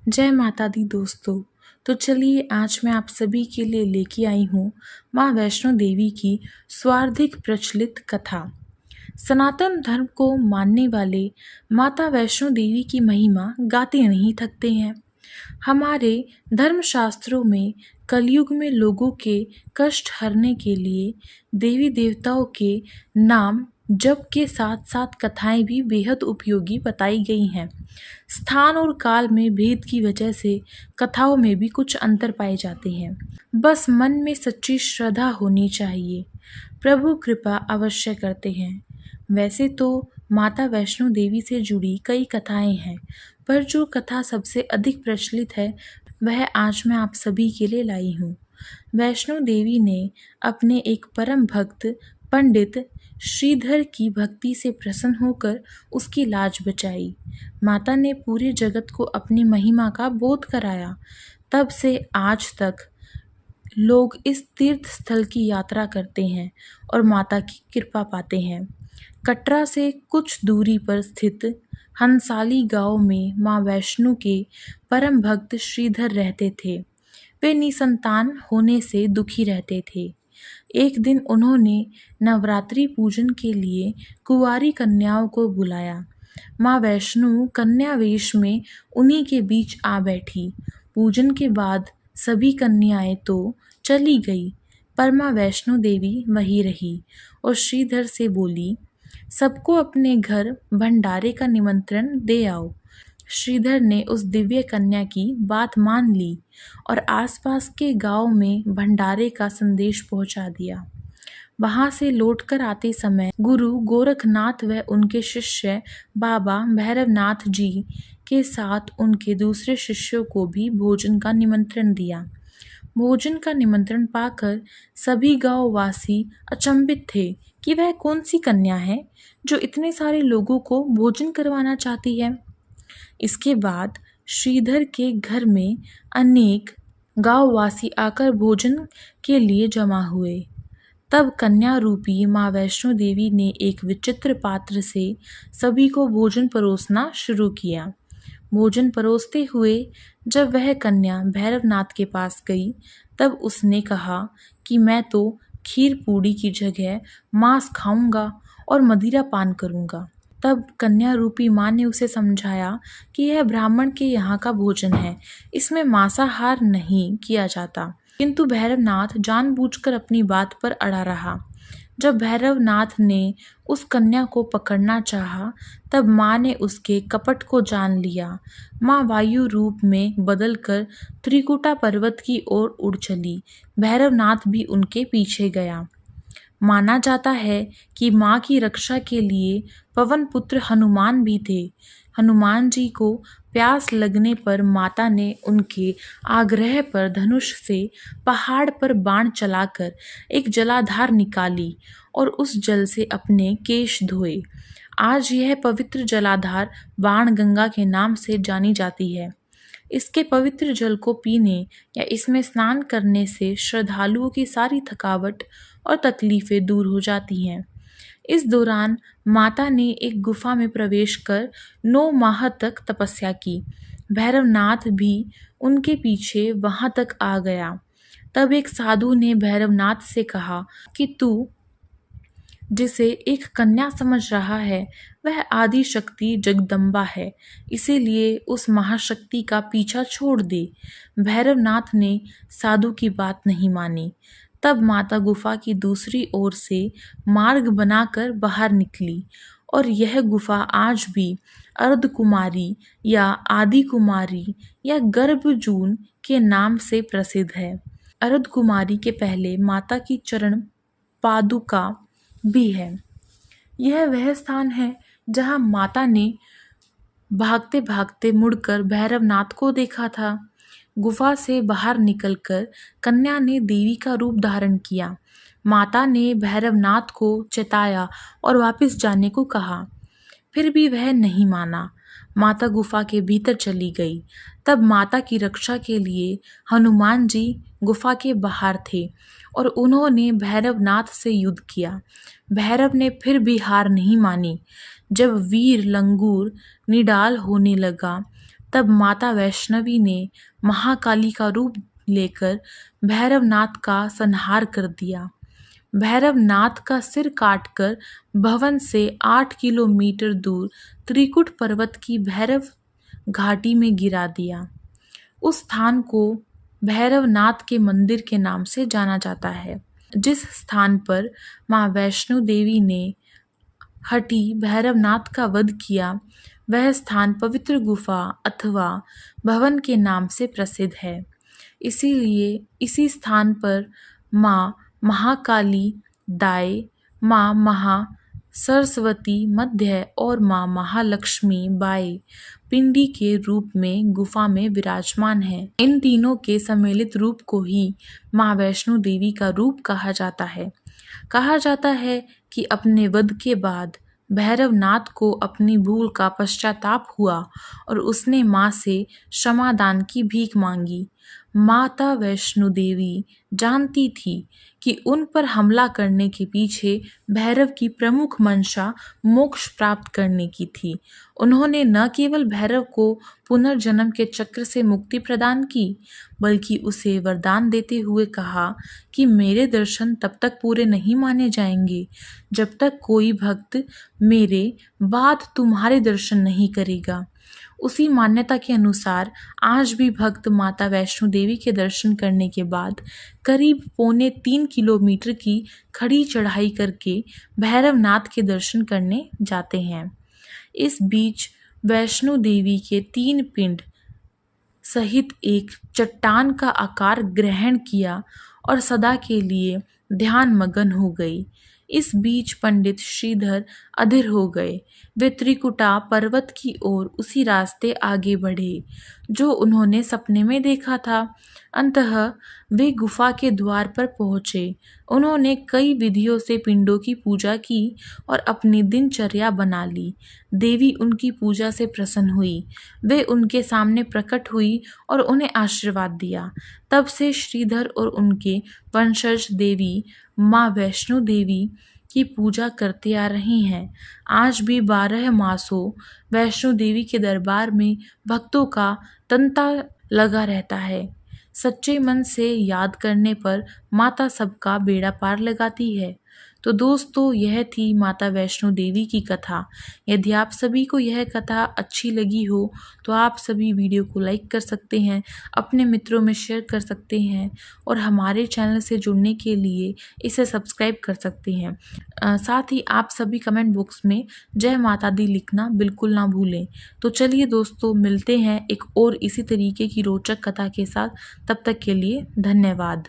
जय माता दी दोस्तों। तो चलिए आज मैं आप सभी के लिए लेके आई हूँ माँ वैष्णो देवी की स्वार्थिक प्रचलित कथा। सनातन धर्म को मानने वाले माता वैष्णो देवी की महिमा गाते नहीं थकते हैं। हमारे धर्मशास्त्रों में कलयुग में लोगों के कष्ट हरने के लिए देवी देवताओं के नाम जप के साथ साथ कथाएं भी बेहद उपयोगी बताई गई हैं। स्थान और काल में भेद की वजह से कथाओं में भी कुछ अंतर पाए जाते हैं। बस मन में सच्ची श्रद्धा होनी चाहिए। प्रभु कृपा अवश्य करते हैं। वैसे तो माता वैष्णो देवी से जुड़ी कई कथाएं हैं, पर जो कथा सबसे अधिक प्रचलित है वह आज मैं आप सभी के लिए लाई हूँ। वैष्णो देवी ने अपने एक परम भक्त पंडित श्रीधर की भक्ति से प्रसन्न होकर उसकी लाज बचाई। माता ने पूरे जगत को अपनी महिमा का बोध कराया। तब से आज तक लोग इस तीर्थ स्थल की यात्रा करते हैं और माता की कृपा पाते हैं। कटरा से कुछ दूरी पर स्थित हंसाली गांव में मां वैष्णो के परम भक्त श्रीधर रहते थे। वे निसंतान होने से दुखी रहते थे। एक दिन उन्होंने नवरात्रि पूजन के लिए कुंवारी कन्याओं को बुलाया। मां वैष्णो कन्या वेश में उन्हीं के बीच आ बैठी। पूजन के बाद सभी कन्याएं तो चली गई, पर मां वैष्णो देवी वहीं रही और श्रीधर से बोली, सबको अपने घर भंडारे का निमंत्रण दे आओ। श्रीधर ने उस दिव्य कन्या की बात मान ली और आसपास के गांव में भंडारे का संदेश पहुंचा दिया। वहां से लौटकर आते समय गुरु गोरखनाथ व उनके शिष्य बाबा भैरवनाथ जी के साथ उनके दूसरे शिष्यों को भी भोजन का निमंत्रण दिया। भोजन का निमंत्रण पाकर सभी गांव वासी अचंभित थे कि वह कौन सी कन्या है जो इतने सारे लोगों को भोजन करवाना चाहती है। इसके बाद श्रीधर के घर में अनेक गांववासी आकर भोजन के लिए जमा हुए। तब कन्या रूपी मां वैष्णो देवी ने एक विचित्र पात्र से सभी को भोजन परोसना शुरू किया। भोजन परोसते हुए जब वह कन्या भैरवनाथ के पास गई, तब उसने कहा कि मैं तो खीर पूड़ी की जगह मांस खाऊंगा और मदिरा पान करूंगा। तब कन्या रूपी मां ने उसे समझाया कि यह ब्राह्मण के यहाँ का भोजन है, इसमें मांसाहार नहीं किया जाता। किंतु भैरवनाथ जानबूझकर अपनी बात पर अड़ा रहा। जब भैरवनाथ ने उस कन्या को पकड़ना चाहा, तब मां ने उसके कपट को जान लिया। मां वायु रूप में बदलकर त्रिकुटा पर्वत की ओर उड़ चली। भैरवनाथ भी उनके पीछे गया। माना जाता है कि मां की रक्षा के लिए पवन पुत्र हनुमान भी थे। हनुमान जी को प्यास लगने पर माता ने उनके आग्रह पर धनुष से पहाड़ पर बाण चलाकर एक जलाधार निकाली और उस जल से अपने केश धोए। आज यह पवित्र जलाधार बाण गंगा के नाम से जानी जाती है। इसके पवित्र जल को पीने या इसमें स्नान करने से श्रद्धालुओं की सारी थकावट और तकलीफें दूर हो जाती हैं। इस दौरान माता ने एक गुफा में प्रवेश कर 9 माह तक तपस्या की। भैरवनाथ भी उनके पीछे वहां तक आ गया। तब एक साधु ने भैरवनाथ से कहा कि तू जिसे एक कन्या समझ रहा है वह आदि शक्ति जगदम्बा है, इसीलिए उस महाशक्ति का पीछा छोड़ दे। भैरवनाथ ने साधु की बात नहीं मानी। तब माता गुफा की दूसरी ओर से मार्ग बनाकर बाहर निकली और यह गुफा आज भी अर्धकुमारी या आदि कुमारी या गर्भजून के नाम से प्रसिद्ध है। अर्धकुमारी के पहले माता की चरण पादुका भी है। यह वह स्थान है जहां माता ने भागते भागते मुड़कर भैरवनाथ को देखा था। गुफा से बाहर निकलकर कन्या ने देवी का रूप धारण किया। माता ने भैरवनाथ को चेताया और वापस जाने को कहा, फिर भी वह नहीं माना। माता गुफा के भीतर चली गई। तब माता की रक्षा के लिए हनुमान जी गुफा के बाहर थे और उन्होंने भैरवनाथ से युद्ध किया। भैरव ने फिर भी हार नहीं मानी। जब वीर लंगूर निडाल होने लगा, तब माता वैष्णवी ने महाकाली का रूप लेकर भैरवनाथ का संहार कर दिया। भैरवनाथ का सिर काटकर भवन से 8 किलोमीटर दूर त्रिकुट पर्वत की भैरव घाटी में गिरा दिया। उस स्थान को भैरवनाथ के मंदिर के नाम से जाना जाता है। जिस स्थान पर मां वैष्णो देवी ने हठी भैरवनाथ का वध किया, वह स्थान पवित्र गुफा अथवा भवन के नाम से प्रसिद्ध है। इसीलिए इसी स्थान पर मां महाकाली दाई, मां महा सरस्वती मध्य और मां महालक्ष्मी बाई पिंडी के रूप में गुफा में विराजमान है। इन तीनों के सम्मिलित रूप को ही मां वैष्णो देवी का रूप कहा जाता है। कहा जाता है कि अपने वध के बाद भैरवनाथ को अपनी भूल का पश्चाताप हुआ और उसने मां से क्षमादान की भीख मांगी। माता वैष्णो देवी जानती थी कि उन पर हमला करने के पीछे भैरव की प्रमुख मंशा मोक्ष प्राप्त करने की थी। उन्होंने न केवल भैरव को पुनर्जन्म के चक्र से मुक्ति प्रदान की, बल्कि उसे वरदान देते हुए कहा कि मेरे दर्शन तब तक पूरे नहीं माने जाएंगे जब तक कोई भक्त मेरे बाद तुम्हारे दर्शन नहीं करेगा। उसी मान्यता के अनुसार आज भी भक्त माता वैष्णो देवी के दर्शन करने के बाद करीब 3.25 किलोमीटर की खड़ी चढ़ाई करके भैरवनाथ के दर्शन करने जाते हैं। इस बीच वैष्णो देवी के 3 पिंड सहित एक चट्टान का आकार ग्रहण किया और सदा के लिए ध्यान मगन हो गई। इस बीच पंडित श्रीधर अधीर हो गए। वे त्रिकुटा पर्वत की ओर उसी रास्ते आगे बढ़े जो उन्होंने सपने में देखा था। अंततः वे गुफा के द्वार पर पहुंचे। उन्होंने कई विधियों से पिंडों की पूजा की और अपनी दिनचर्या बना ली। देवी उनकी पूजा से प्रसन्न हुई। वे उनके सामने प्रकट हुई और उन्हें आशीर्वाद दिया। तब से श्रीधर और उनके वंशज देवी मां वैष्णो देवी की पूजा करते आ रही हैं। आज भी 12 मासों वैष्णो देवी के दरबार में भक्तों का तांता लगा रहता है। सच्चे मन से याद करने पर माता सबका बेड़ा पार लगाती है। तो दोस्तों, यह थी माता वैष्णो देवी की कथा। यदि आप सभी को यह कथा अच्छी लगी हो तो आप सभी वीडियो को लाइक कर सकते हैं, अपने मित्रों में शेयर कर सकते हैं और हमारे चैनल से जुड़ने के लिए इसे सब्सक्राइब कर सकते हैं। साथ ही आप सभी कमेंट बॉक्स में जय माता दी लिखना बिल्कुल ना भूलें। तो चलिए दोस्तों, मिलते हैं एक और इसी तरीके की रोचक कथा के साथ। तब तक के लिए धन्यवाद।